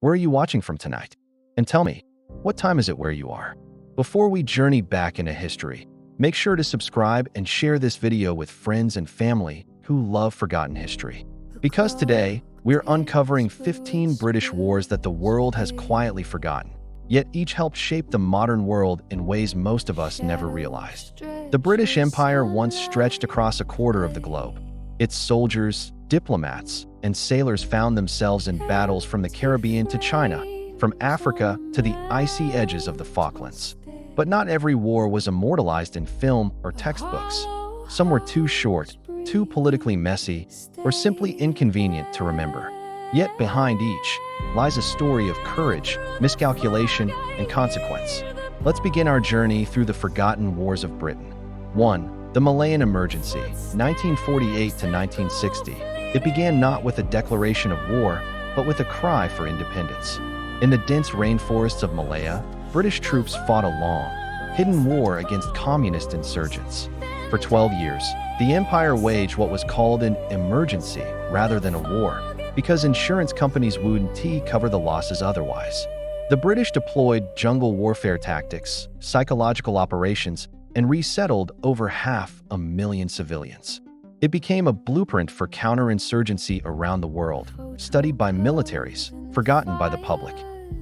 Where are you watching from tonight? And tell me, what time is it where you are? Before we journey back into history, make sure to subscribe and share this video with friends and family who love forgotten history. Because today, we're uncovering 15 British wars that the world has quietly forgotten, yet each helped shape the modern world in ways most of us never realized. The British Empire once stretched across a quarter of the globe. Its soldiers, diplomats, and sailors found themselves in battles from the Caribbean to China, from Africa to the icy edges of the Falklands. But not every war was immortalized in film or textbooks. Some were too short, too politically messy, or simply inconvenient to remember. Yet behind each lies a story of courage, miscalculation, and consequence. Let's begin our journey through the forgotten wars of Britain. 1. The Malayan Emergency, 1948 to 1960. It began not with a declaration of war, but with a cry for independence. In the dense rainforests of Malaya, British troops fought a long, hidden war against communist insurgents. For 12 years, the empire waged what was called an emergency rather than a war, because insurance companies wouldn't cover the losses otherwise. The British deployed jungle warfare tactics, psychological operations, and resettled over 500,000 civilians. It became a blueprint for counterinsurgency around the world, studied by militaries, forgotten by the public.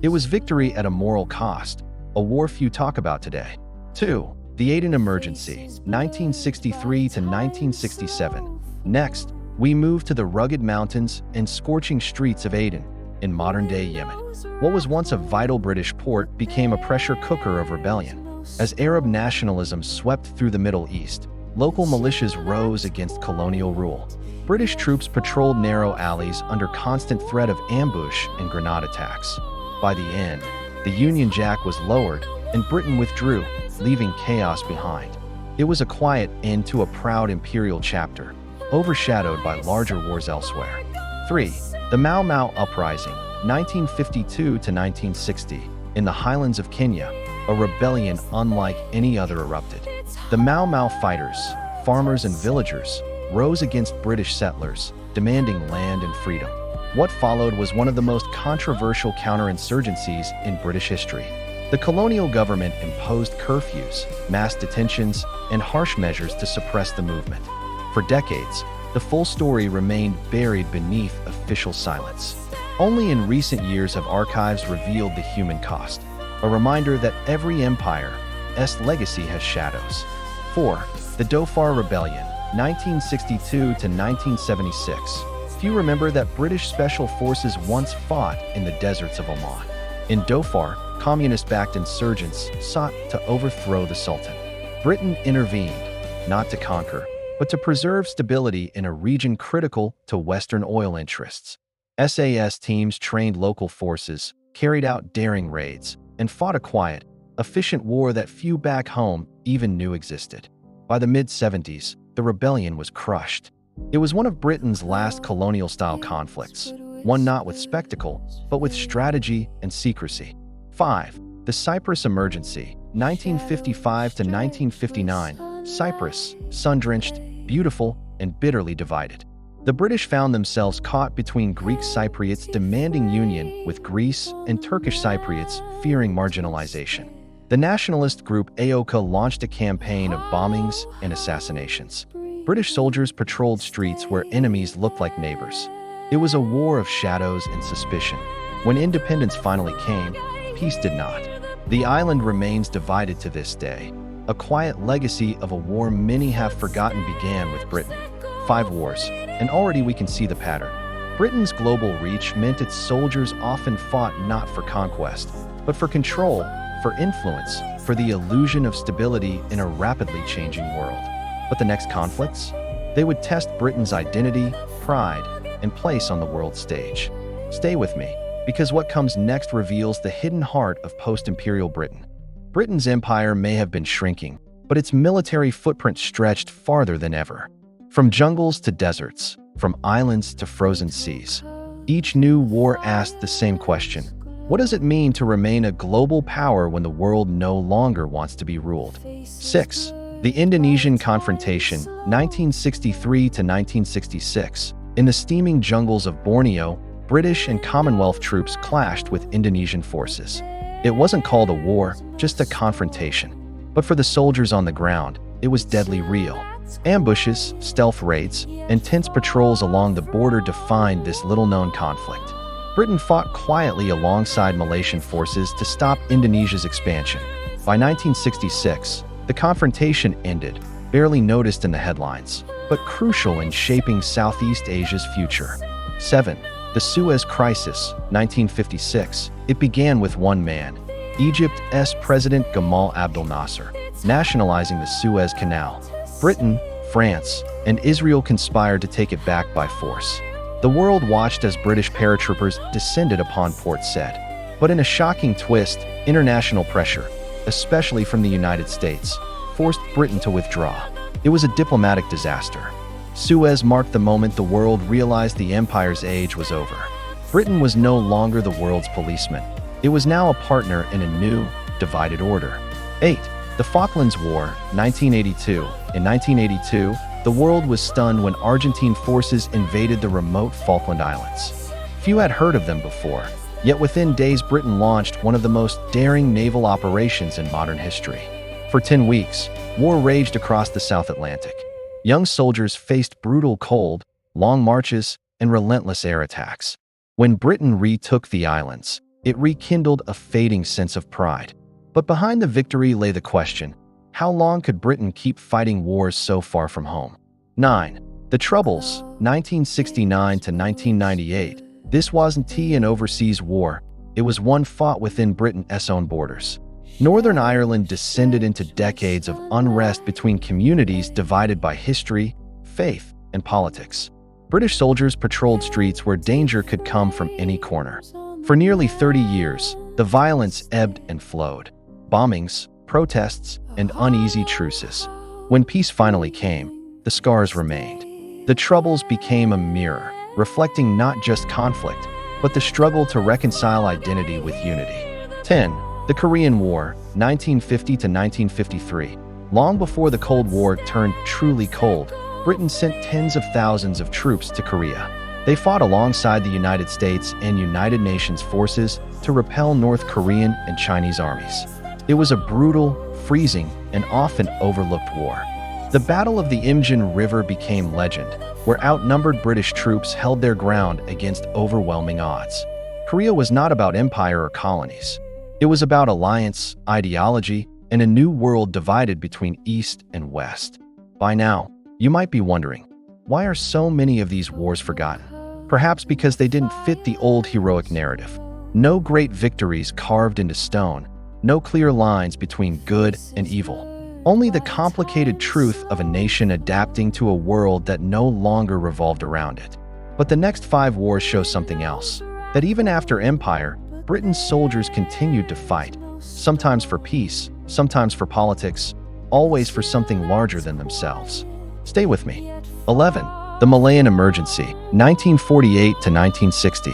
It was victory at a moral cost, a war few talk about today. 2. The Aden Emergency, 1963 to 1967. Next, we move to the rugged mountains and scorching streets of Aden, in modern-day Yemen. What was once a vital British port became a pressure cooker of rebellion. As Arab nationalism swept through the Middle East, local militias rose against colonial rule. British troops patrolled narrow alleys under constant threat of ambush and grenade attacks. By the end, the Union Jack was lowered and Britain withdrew, leaving chaos behind. It was a quiet end to a proud imperial chapter, overshadowed by larger wars elsewhere. 3. The Mau Mau Uprising, 1952 to 1960. In the highlands of Kenya, a rebellion unlike any other erupted. The Mau Mau fighters, farmers and villagers, rose against British settlers, demanding land and freedom. What followed was one of the most controversial counterinsurgencies in British history. The colonial government imposed curfews, mass detentions, and harsh measures to suppress the movement. For decades, the full story remained buried beneath official silence. Only in recent years have archives revealed the human cost, a reminder that every empire's legacy has shadows. 4. The Dhofar Rebellion, 1962 to 1976. Few remember that British special forces once fought in the deserts of Oman. In Dhofar, communist-backed insurgents sought to overthrow the Sultan. Britain intervened, not to conquer, but to preserve stability in a region critical to Western oil interests. SAS teams trained local forces, carried out daring raids, and fought a quiet, efficient war that few back home even knew existed. By the mid-70s, the rebellion was crushed. It was one of Britain's last colonial-style conflicts, one not with spectacle, but with strategy and secrecy. 5. The Cyprus Emergency, 1955 to 1959. Cyprus, sun-drenched, beautiful, and bitterly divided. The British found themselves caught between Greek Cypriots demanding union with Greece and Turkish Cypriots fearing marginalization. The nationalist group AOKA launched a campaign of bombings and assassinations. British soldiers patrolled streets where enemies looked like neighbors. It was a war of shadows and suspicion. When independence finally came, peace did not. The island remains divided to this day, a quiet legacy of a war many have forgotten began with Britain. 5 wars, and already we can see the pattern. Britain's global reach meant its soldiers often fought not for conquest, but for control, for influence, for the illusion of stability in a rapidly changing world. But the next conflicts? They would test Britain's identity, pride, and place on the world stage. Stay with me, because what comes next reveals the hidden heart of post-imperial Britain. Britain's empire may have been shrinking, but its military footprint stretched farther than ever. From jungles to deserts, from islands to frozen seas, each new war asked the same question: what does it mean to remain a global power when the world no longer wants to be ruled? 6. The Indonesian Confrontation, 1963 to 1966. In the steaming jungles of Borneo, British and Commonwealth troops clashed with Indonesian forces. It wasn't called a war, just a confrontation. But for the soldiers on the ground, it was deadly real. Ambushes, stealth raids, and tense patrols along the border defined this little-known conflict. Britain fought quietly alongside Malaysian forces to stop Indonesia's expansion. By 1966, the confrontation ended, barely noticed in the headlines, but crucial in shaping Southeast Asia's future. 7. The Suez Crisis, 1956. It began with one man, Egypt's President Gamal Abdel Nasser, nationalizing the Suez Canal. Britain, France, and Israel conspired to take it back by force. The world watched as British paratroopers descended upon Port Said. But in a shocking twist, international pressure, especially from the United States, forced Britain to withdraw. It was a diplomatic disaster. Suez marked the moment the world realized the empire's age was over. Britain was no longer the world's policeman. It was now a partner in a new, divided order. 8. The Falklands War, 1982. In 1982, the world was stunned when Argentine forces invaded the remote Falkland Islands. Few had heard of them before, yet within days Britain launched one of the most daring naval operations in modern history. For 10 weeks, war raged across the South Atlantic. Young soldiers faced brutal cold, long marches, and relentless air attacks. When Britain retook the islands, it rekindled a fading sense of pride. But behind the victory lay the question, how long could Britain keep fighting wars so far from home? 9. The Troubles, 1969 to 1998. This wasn't an overseas war. It was one fought within Britain's own borders. Northern Ireland descended into decades of unrest between communities divided by history, faith, and politics. British soldiers patrolled streets where danger could come from any corner. For nearly 30 years, the violence ebbed and flowed. Bombings, protests, and uneasy truces. When peace finally came, the scars remained. The Troubles became a mirror, reflecting not just conflict, but the struggle to reconcile identity with unity. 10. The Korean War, 1950 to 1953. Long before the Cold War turned truly cold, Britain sent tens of thousands of troops to Korea. They fought alongside the United States and United Nations forces to repel North Korean and Chinese armies. It was a brutal, freezing, and often overlooked war. The Battle of the Imjin River became legend, where outnumbered British troops held their ground against overwhelming odds. Korea was not about empire or colonies. It was about alliance, ideology, and a new world divided between East and West. By now, you might be wondering, why are so many of these wars forgotten? Perhaps because they didn't fit the old heroic narrative. No great victories carved into stone, no clear lines between good and evil. Only the complicated truth of a nation adapting to a world that no longer revolved around it. But the next 5 wars show something else, that even after empire, Britain's soldiers continued to fight, sometimes for peace, sometimes for politics, always for something larger than themselves. Stay with me. 11. The Malayan Emergency, 1948 to 1960.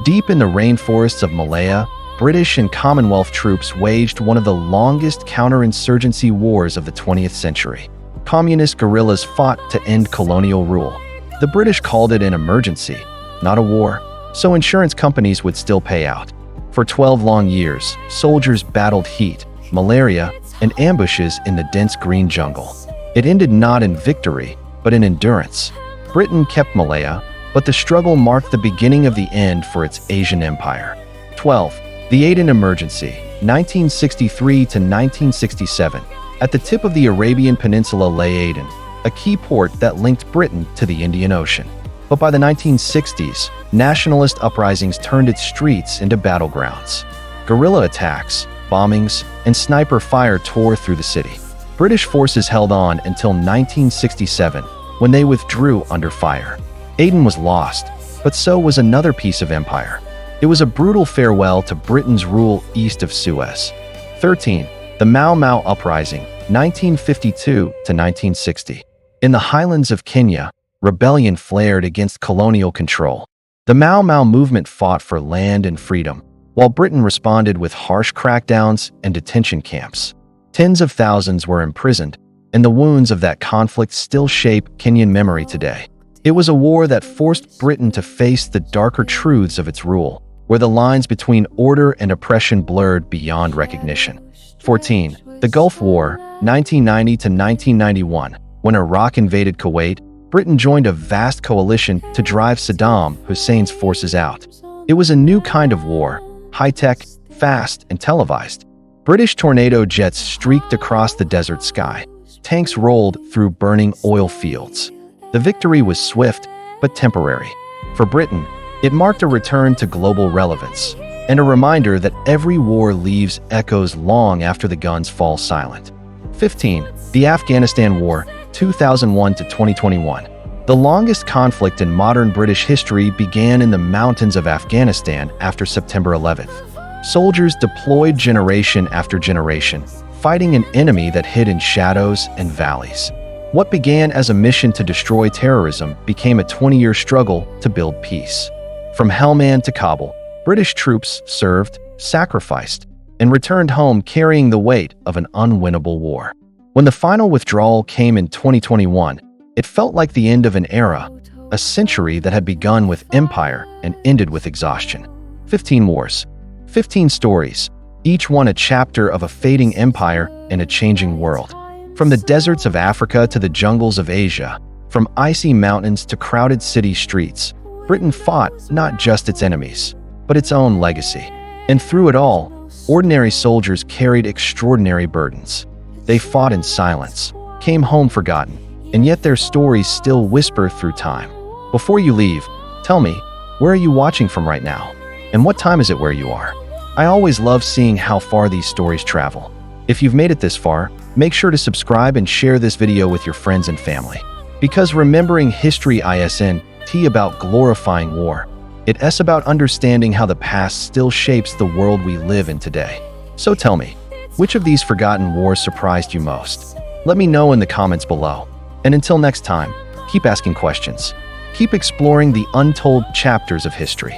Deep in the rainforests of Malaya, British and Commonwealth troops waged one of the longest counterinsurgency wars of the 20th century. Communist guerrillas fought to end colonial rule. The British called it an emergency, not a war, so insurance companies would still pay out. For 12 long years, soldiers battled heat, malaria, and ambushes in the dense green jungle. It ended not in victory, but in endurance. Britain kept Malaya, but the struggle marked the beginning of the end for its Asian empire. 12. The Aden Emergency, 1963 to 1967. At the tip of the Arabian Peninsula lay Aden, a key port that linked Britain to the Indian Ocean. But by the 1960s, nationalist uprisings turned its streets into battlegrounds. Guerrilla attacks, bombings, and sniper fire tore through the city. British forces held on until 1967, when they withdrew under fire. Aden was lost, but so was another piece of empire. It was a brutal farewell to Britain's rule east of Suez. 13. The Mau Mau Uprising, 1952 to 1960. In the highlands of Kenya, rebellion flared against colonial control. The Mau Mau movement fought for land and freedom, while Britain responded with harsh crackdowns and detention camps. Tens of thousands were imprisoned, and the wounds of that conflict still shape Kenyan memory today. It was a war that forced Britain to face the darker truths of its rule, where the lines between order and oppression blurred beyond recognition. 14. The Gulf War, 1990 to 1991. When Iraq invaded Kuwait, Britain joined a vast coalition to drive Saddam Hussein's forces out. It was a new kind of war, high-tech, fast, and televised. British tornado jets streaked across the desert sky. Tanks rolled through burning oil fields. The victory was swift, but temporary. For Britain, it marked a return to global relevance and a reminder that every war leaves echoes long after the guns fall silent. 15. The Afghanistan War, 2001 to 2021. The longest conflict in modern British history began in the mountains of Afghanistan after September 11th. Soldiers deployed generation after generation, fighting an enemy that hid in shadows and valleys. What began as a mission to destroy terrorism became a 20-year struggle to build peace. From Helmand to Kabul, British troops served, sacrificed, and returned home carrying the weight of an unwinnable war. When the final withdrawal came in 2021, it felt like the end of an era, a century that had begun with empire and ended with exhaustion. 15 wars, 15 stories, each one a chapter of a fading empire and a changing world. From the deserts of Africa to the jungles of Asia, from icy mountains to crowded city streets, Britain fought not just its enemies, but its own legacy. And through it all, ordinary soldiers carried extraordinary burdens. They fought in silence, came home forgotten, and yet their stories still whisper through time. Before you leave, tell me, where are you watching from right now? And what time is it where you are? I always love seeing how far these stories travel. If you've made it this far, make sure to subscribe and share this video with your friends and family. Because remembering history isn't about glorifying war. It's about understanding how the past still shapes the world we live in today. So tell me, which of these forgotten wars surprised you most? Let me know in the comments below. And until next time, keep asking questions. Keep exploring the untold chapters of history.